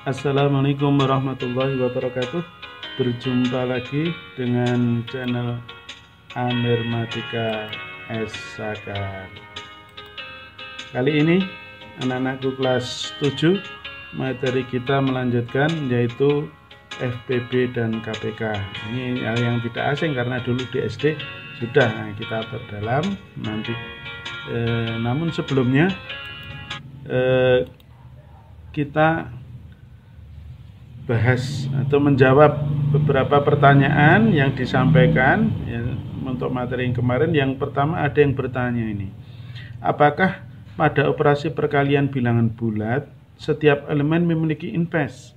Assalamualaikum warahmatullahi wabarakatuh. Berjumpa lagi dengan channel Amir Madika Sakar. Kali ini anak-anakku kelas 7, materi kita melanjutkan yaitu FPB dan KPK. Ini hal yang tidak asing karena dulu di SD sudah kita perdalam nanti. Namun sebelumnya kita bahas atau menjawab beberapa pertanyaan yang disampaikan ya, untuk materi yang kemarin. Yang pertama ada yang bertanya ini, apakah pada operasi perkalian bilangan bulat setiap elemen memiliki invers?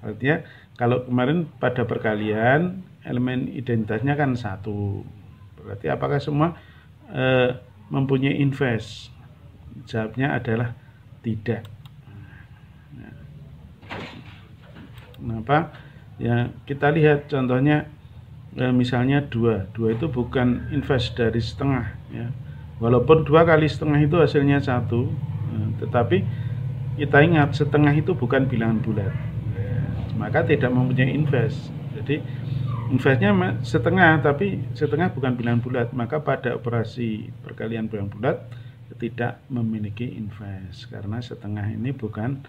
Artinya kalau kemarin pada perkalian elemen identitasnya kan 1, berarti apakah semua mempunyai invers? Jawabnya adalah tidak. Kenapa? Ya, kita lihat contohnya misalnya 2 itu bukan invers dari setengah ya. Walaupun 2 kali setengah itu hasilnya 1, tetapi kita ingat setengah itu bukan bilangan bulat, maka tidak mempunyai invers. Jadi inversnya setengah, tapi setengah bukan bilangan bulat, maka pada operasi perkalian bilangan bulat tidak memiliki invers karena setengah ini bukan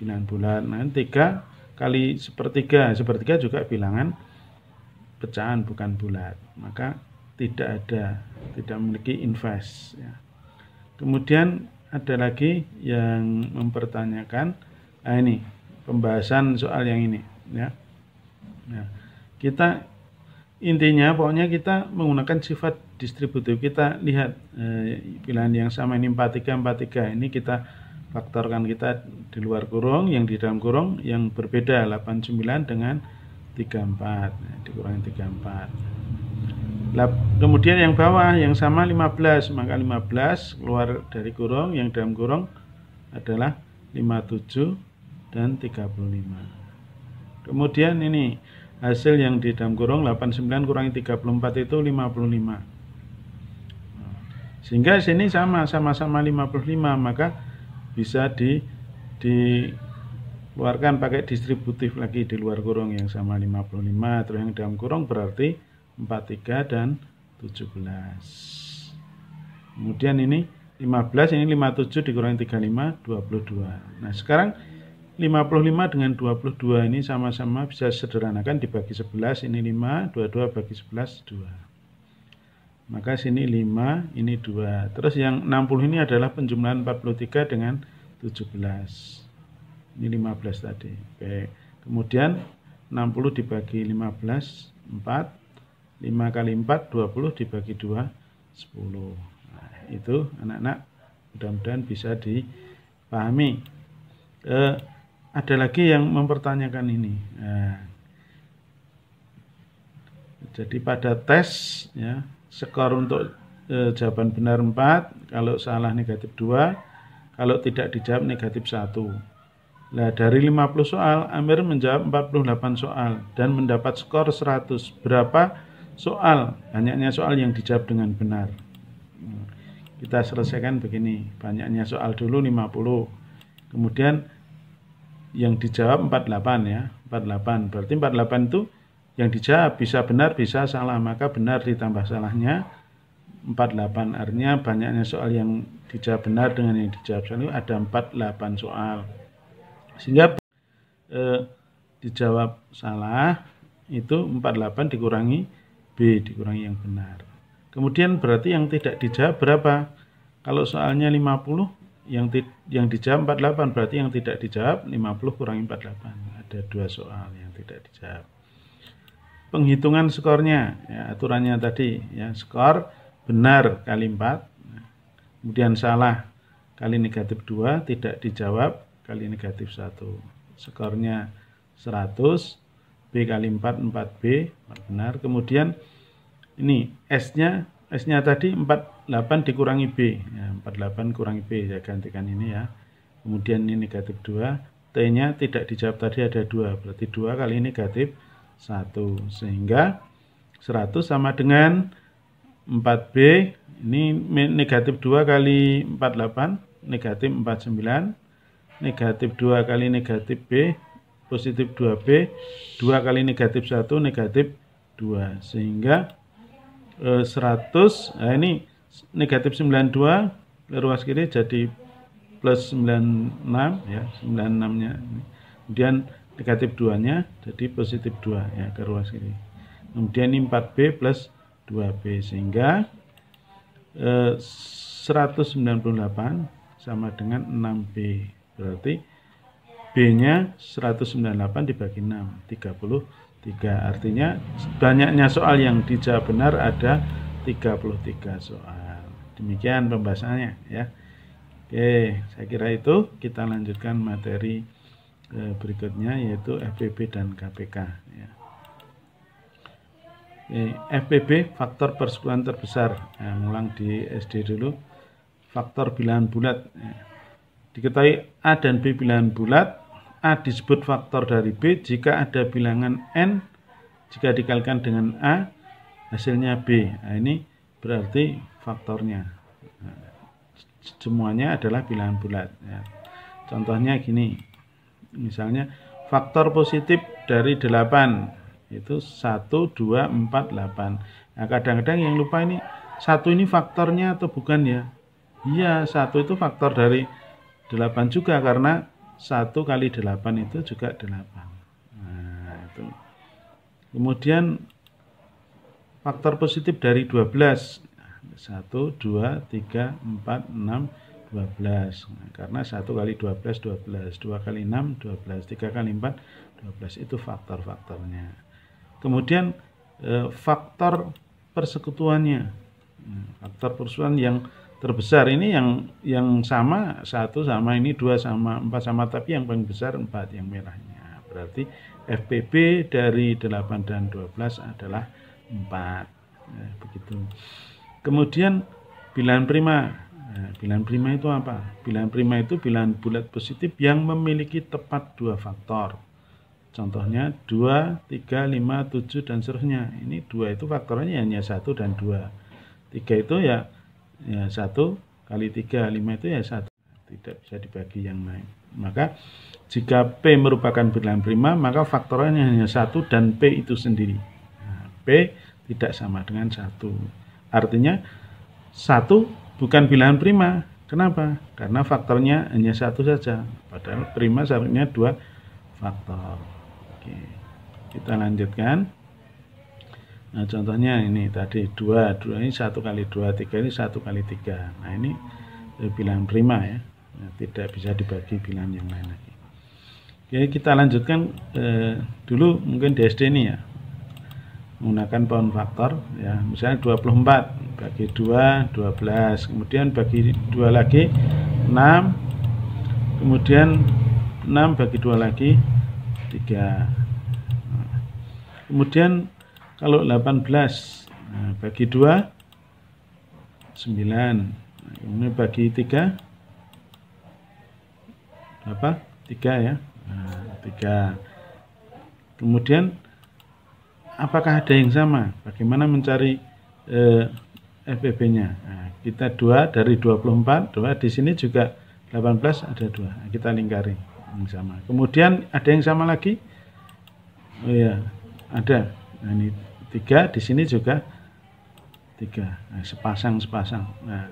bilangan bulat. Nah, 3 kali sepertiga juga bilangan pecahan bukan bulat, maka tidak memiliki invers ya. Kemudian ada lagi yang mempertanyakan, ini pembahasan soal yang ini ya. Nah, kita intinya pokoknya kita menggunakan sifat distributif. Kita lihat bilangan yang sama ini 43 ini kita faktorkan, kita di luar kurung, yang di dalam kurung yang berbeda 89 dengan 34 dikurangi 34. Kemudian yang bawah yang sama 15, maka 15 keluar dari kurung, yang dalam kurung adalah 57 dan 35. Kemudian ini hasil yang di dalam kurung 89 kurangi 34 itu 55. Sehingga sini sama-sama 55, maka bisa dikeluarkan pakai distributif lagi di luar kurung yang sama 55, terus yang dalam kurung berarti 43 dan 17. Kemudian ini 15, ini 57 dikurangi 35, 22. Nah, sekarang 55 dengan 22 ini sama-sama bisa sederhanakan dibagi 11, ini 5, 22 bagi 11, 2. Maka sini 5, ini 2. Terus yang 60 ini adalah penjumlahan 43 dengan 17. Ini 15 tadi. Oke. Kemudian 60 dibagi 15, 4. 5 kali 4, 20 dibagi 2, 10. Nah, itu anak-anak mudah-mudahan bisa dipahami. Ada lagi yang mempertanyakan ini. Jadi pada tes ya, skor untuk jawaban benar 4, kalau salah negatif 2, kalau tidak dijawab negatif 1. Nah, dari 50 soal Amir menjawab 48 soal dan mendapat skor 100. Berapa soal? Banyaknya soal yang dijawab dengan benar. Kita selesaikan begini, banyaknya soal dulu 50. Kemudian yang dijawab 48 ya, 48. Berarti 48 itu yang dijawab bisa benar bisa salah, maka benar ditambah salahnya 48. Artinya banyaknya soal yang dijawab benar dengan yang dijawab salah ada 48 soal. Sehingga dijawab salah itu 48 dikurangi B, dikurangi yang benar. Kemudian berarti yang tidak dijawab berapa? Kalau soalnya 50, yang dijawab 48, berarti yang tidak dijawab 50 kurangi 48. Ada 2 soal yang tidak dijawab. Penghitungan skornya ya, aturannya tadi ya, skor benar kali 4, kemudian salah kali negatif 2, tidak dijawab kali negatif 1. Skornya 100, B kali 4, 4B benar. Kemudian ini S-nya tadi 48 dikurangi B ya, 48 kurangi B, saya gantikan ini ya. Kemudian ini negatif 2, T-nya tidak dijawab tadi ada 2, berarti 2 kali negatif 1, sehingga 100 sama dengan 4B, ini negatif 2 kali 48, negatif 49, negatif 2 kali negatif B, positif 2B, 2 kali negatif 1, negatif 2. Sehingga 100, nah ini negatif 92 ke ruas kiri jadi plus 96 ya, 96-nya. Kemudian negatif 2-nya jadi positif 2 ya ke ruas kiri. Kemudian ini 4B plus 2B sehingga 198 sama dengan 6B. Berarti B-nya 198 dibagi 6, 33. Artinya banyaknya soal yang dijawab benar ada 33 soal. Demikian pembahasannya ya. Oke, saya kira itu. Kita lanjutkan materi berikutnya yaitu FPB dan KPK ya. FPB faktor persekutuan terbesar. Nah, ngulang di SD dulu. Faktor bilangan bulat. Diketahui A dan B bilangan bulat. A disebut faktor dari B jika ada bilangan N. Jika dikalikan dengan A, hasilnya B. Nah, ini berarti faktornya. Nah, semuanya adalah bilangan bulat. Ya. Contohnya gini. Misalnya faktor positif dari 8. Itu 1, 2, 4, 8. Nah, kadang-kadang yang lupa ini, 1 ini faktornya atau bukan ya? Iya, 1 itu faktor dari 8 juga, karena 1 kali 8 itu juga 8. Nah, itu. Kemudian, faktor positif dari 12. 1, 2, 3, 4, 6, 12. Nah, karena 1 kali 12, 12. 2 kali 6, 12. 3 kali 4, 12. Itu faktor-faktornya. Kemudian faktor persekutuannya, faktor persekutuan yang terbesar ini yang sama 1 sama ini 2 sama 4 sama, tapi yang paling besar 4 yang merahnya. Berarti FPB dari 8 dan 12 adalah 4. Ya, begitu. Kemudian bilangan prima. Nah, bilangan prima itu apa? Bilangan prima itu bilangan bulat positif yang memiliki tepat 2 faktor. Contohnya 2, 3, 5, 7 dan seterusnya. Ini 2 itu faktornya hanya 1 dan 2. 3 itu ya 1 kali 3, 5 itu ya 1. Tidak bisa dibagi yang lain. Maka jika P merupakan bilangan prima, maka faktornya hanya 1 dan P itu sendiri. Nah, P tidak sama dengan 1. Artinya 1 bukan bilangan prima. Kenapa? Karena faktornya hanya 1 saja. Padahal prima seharusnya 2 faktor. Oke, kita lanjutkan. Nah, contohnya ini tadi 2 ini 1 kali 2, 3 ini 1 kali 3. Nah, ini bilangan prima ya. Nah, tidak bisa dibagi bilangan yang lain lagi. Oke, kita lanjutkan dulu mungkin di SD ini ya. Menggunakan pound faktor ya. Misalnya 24 bagi 2, 12. Kemudian bagi 2 lagi 6. Kemudian 6 bagi 2 lagi 3. Nah, kemudian kalau 18 bagi 2 9. Nah, kemudian bagi 3 apa? 3 ya. Nah, 3. Kemudian apakah ada yang sama? Bagaimana mencari FPB-nya? Nah, kita 2 dari 24, 2 di sini juga 18 ada 2. Nah, kita lingkari yang sama. Kemudian ada yang sama lagi? Oh ya, ada. Nah, ini 3 di sini juga 3. Nah, sepasang. Nah,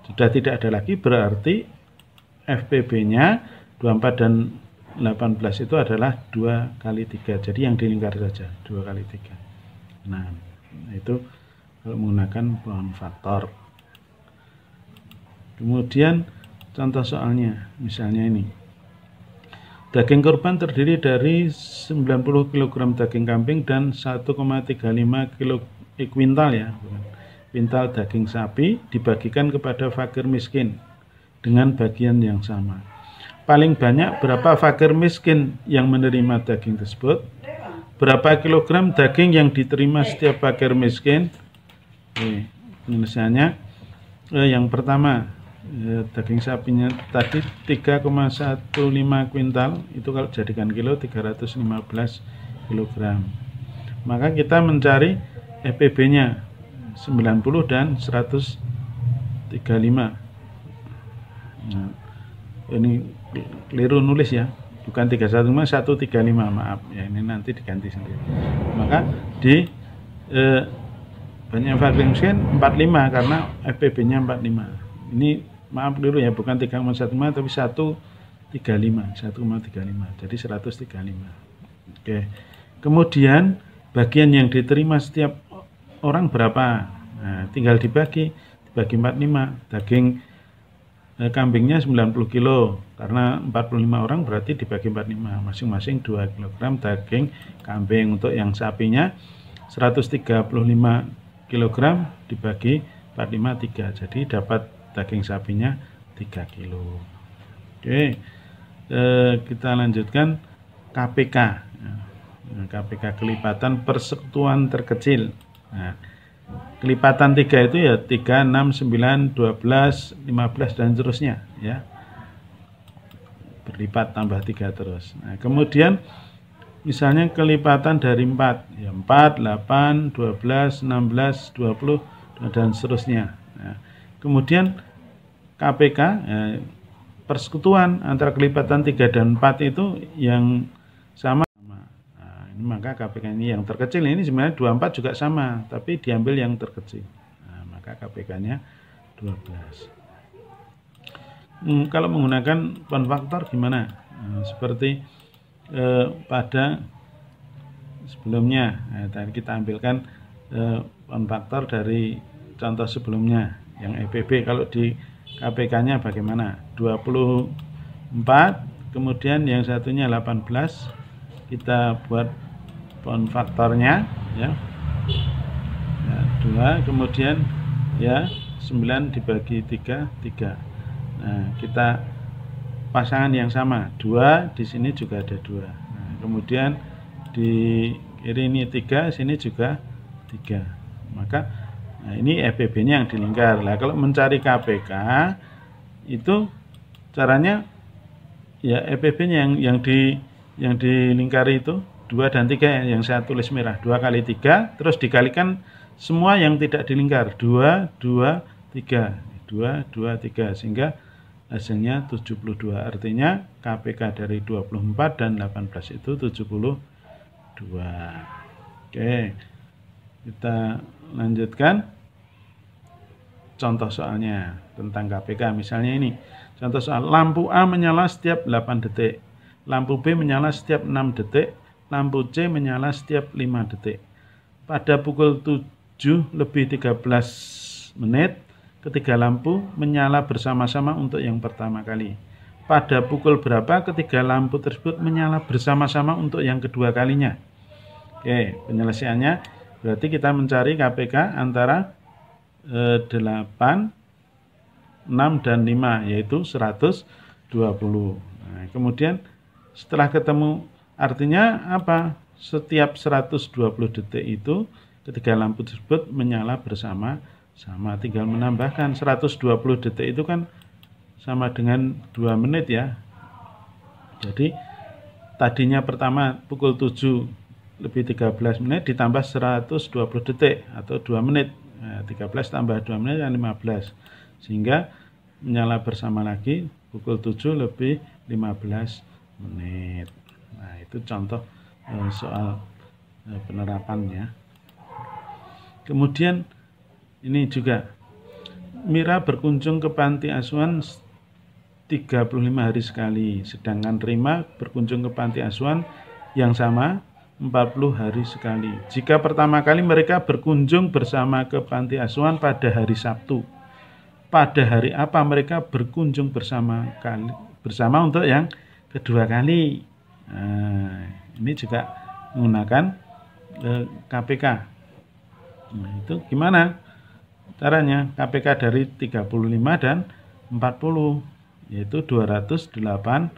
sudah tidak ada lagi, berarti FPB-nya 24 dan 18 itu adalah 2 kali 3. Jadi yang dilingkar saja 2 kali 3. Nah, itu kalau menggunakan pound faktor. Kemudian contoh soalnya, misalnya ini. Daging kurban terdiri dari 90 kg daging kambing dan 1,35 kuintal ya, kuintal daging sapi dibagikan kepada fakir miskin dengan bagian yang sama. Paling banyak berapa fakir miskin yang menerima daging tersebut? Berapa kilogram daging yang diterima setiap fakir miskin? Penyelesaiannya yang pertama, daging sapinya tadi 3,15 kuintal, itu kalau jadikan kilo 315 kg. Maka kita mencari FPB-nya 90 dan 135. Nah, ini keliru nulis ya, bukan 315, 135, maaf ya, ini nanti diganti sendiri. Maka di banyak fakir miskin 45 karena FPB-nya 45. Ini maaf keliru ya, bukan 3,15 tapi 1,35, 1,35. Jadi 135. Oke. Kemudian bagian yang diterima setiap orang berapa? Nah, tinggal dibagi 45. Daging kambingnya 90 kilo karena 45 orang berarti dibagi 45, masing-masing 2 kg daging kambing. Untuk yang sapinya 135 kg dibagi 45 3, jadi dapat daging sapinya 3 kilo. Oke, kita lanjutkan KPK. KPK kelipatan persekutuan terkecil. Nah, kelipatan 3 itu ya 3, 6, 9, 12, 15 dan seterusnya ya. Berlipat tambah 3 terus. Nah, kemudian misalnya kelipatan dari 4 ya, 4, 8, 12, 16, 20 dan seterusnya. Nah, kemudian KPK persekutuan antara kelipatan 3 dan 4 itu yang sama. Maka KPK ini yang terkecil, ini sebenarnya 24 juga sama, tapi diambil yang terkecil. Nah, maka KPK-nya 12. Kalau menggunakan pound faktor gimana? Nah, seperti pada sebelumnya, tadi kita ambilkan pound faktor dari contoh sebelumnya yang EPB. Kalau di KPK-nya bagaimana? 24, kemudian yang satunya 18. Kita buat pound faktornya ya, 2, kemudian ya 9 dibagi 3, 3. Nah, kita pasangan yang sama, 2 di sini juga ada 2. Nah, kemudian di kiri ini 3, sini juga 3. Maka nah, ini FPB-nya yang dilingkar. Nah, kalau mencari KPK itu caranya ya FPB-nya yang dilingkari itu 2 dan 3 yang saya tulis merah, 2 kali 3 terus dikalikan semua yang tidak dilingkar, 2, 2, 3, 2, 2, 3 sehingga hasilnya 72. Artinya KPK dari 24 dan 18 itu 72. Oke, kita lanjutkan contoh soalnya tentang KPK. Misalnya ini contoh soal, lampu A menyala setiap 8 detik, lampu B menyala setiap 6 detik, lampu C menyala setiap 5 detik. Pada pukul 7:13 ketiga lampu menyala bersama-sama untuk yang pertama kali. Pada pukul berapa ketiga lampu tersebut menyala bersama-sama untuk yang kedua kalinya? Oke, penyelesaiannya berarti kita mencari KPK antara 8, 6 dan 5 yaitu 120. Nah, kemudian setelah ketemu artinya apa? Setiap 120 detik itu ketiga lampu tersebut menyala bersama-sama. Tinggal menambahkan 120 detik itu kan sama dengan 2 menit ya. Jadi tadinya pertama pukul 7:13 ditambah 120 detik atau 2 menit. Nah, 13 tambah 2 menit kan 15. Sehingga menyala bersama lagi pukul 7:15. Nah, itu contoh soal penerapannya. Kemudian ini juga Mira berkunjung ke panti asuhan 35 hari sekali, sedangkan Rima berkunjung ke panti asuhan yang sama 40 hari sekali. Jika pertama kali mereka berkunjung bersama ke panti asuhan pada hari Sabtu, pada hari apa mereka berkunjung bersama untuk yang kedua kali? Nah, ini juga menggunakan KPK. Nah, itu gimana caranya? KPK dari 35 dan 40 yaitu 280.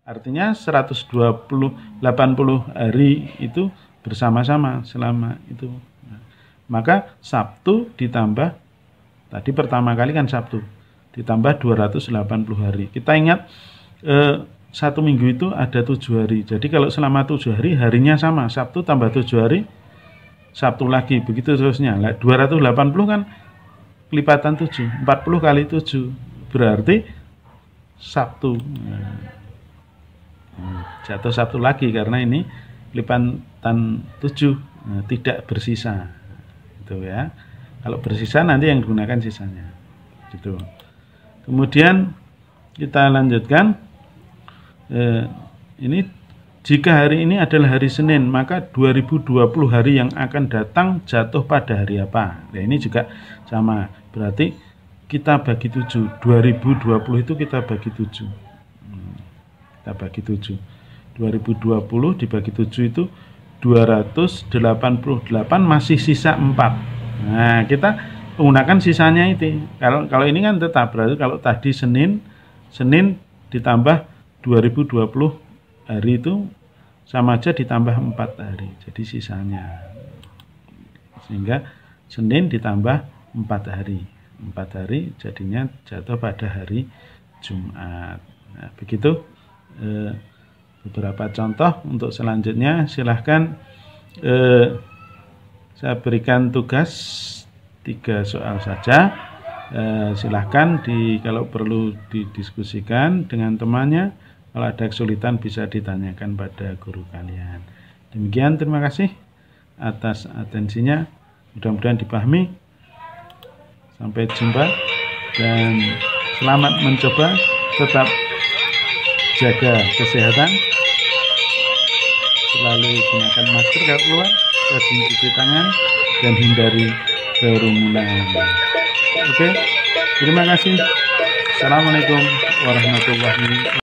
Artinya 180 hari itu bersama-sama selama itu. Nah, maka Sabtu ditambah tadi pertama kali kan Sabtu ditambah 280 hari. Kita ingat 1 minggu itu ada 7 hari. Jadi kalau selama 7 hari harinya sama, Sabtu tambah 7 hari, Sabtu lagi, begitu terusnya. 280 kan kelipatan 7, 40 kali 7 berarti Sabtu. Jatuh Sabtu lagi karena ini lipatan 7, tidak bersisa. Gitu ya. Kalau bersisa nanti yang digunakan sisanya. Gitu. Kemudian kita lanjutkan. Ini jika hari ini adalah hari Senin, maka 2020 hari yang akan datang jatuh pada hari apa? Nah, ini juga sama. Berarti kita bagi 7. 2020 itu kita bagi 7. Kita bagi 7. 2020 dibagi 7 itu 288, masih sisa 4. Nah, kita menggunakan sisanya itu. Kalau ini kan tetap, berarti kalau tadi Senin ditambah 2020 hari itu sama aja ditambah 4 hari. Jadi sisanya. Sehingga Senin ditambah 4 hari. 4 hari jadinya jatuh pada hari Jumat. Nah, begitu beberapa contoh. Untuk selanjutnya silahkan saya berikan tugas 3 soal saja. Silahkan kalau perlu didiskusikan dengan temannya. Kalau ada kesulitan bisa ditanyakan pada guru kalian. Demikian, terima kasih atas atensinya. Mudah-mudahan dipahami. Sampai jumpa dan selamat mencoba. Tetap jaga kesehatan. Selalu gunakan masker kalau keluar, rajin cuci tangan, dan hindari kerumunan. Oke, terima kasih. Assalamualaikum warahmatullahi wabarakatuh.